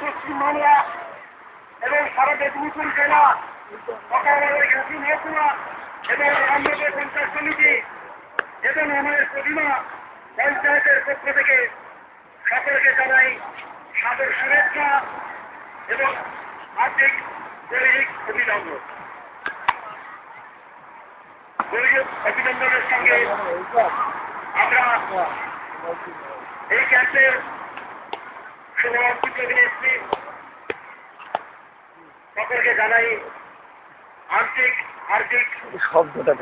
পশ্চিম বাংলা এবং সারা মেদিনীপুর জেলা সকালের ঘাটি মহকুমা এবং রামনগর পঞ্চায়েত সমিতি এবং আমাদের প্রতিমা পঞ্চায়েতের পক্ষ থেকে সকলকে জানাই সাদর শুভেচ্ছা এবং আর্থিক দৈহিক অভিনন্দন। দৈহিক অভিনন্দনের সঙ্গে আমরা এই ক্যাম্পের শুভমন্ত্রী অভিনেত্রী সকলকে জানাই আর্থিক শব্দটা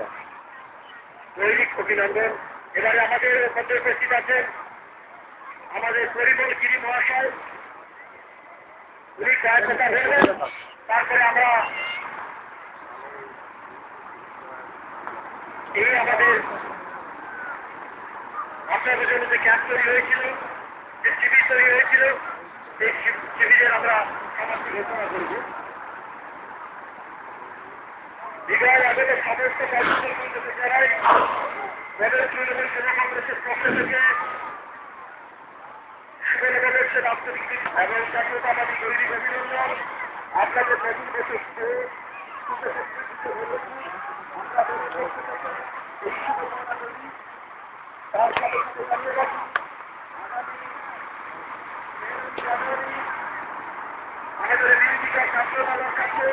দৈহিক অভিনন্দন। এবারে আমাদের মধ্যে উপস্থিত আছেন আমাদের পরিমল গিরি মহাশয়, উনি কয়েক কথা বলবেন, তারপরে আমরা এই আমাদের আপনাদের জন্য যে ক্যাম্প তৈরি হয়েছিল, যে শিবির তৈরি হয়েছিল, এই শিবিরের আমরা সমস্ত ঘোষণা করব। বিগত আমাদের সমস্ত কর্মকর্তাদের জানাই আমাদের তৃণমূল সেবা কংগ্রেসের পক্ষ থেকে শুভনববর্ষের আন্তরিক এবং জাতীয়তাবাদী দৈনিক অভিনন্দন। আপনাদের নতুন বছর তার সাথে ধন্যবাদ। আমাদের বিরোধী ছাত্রদলের কাছে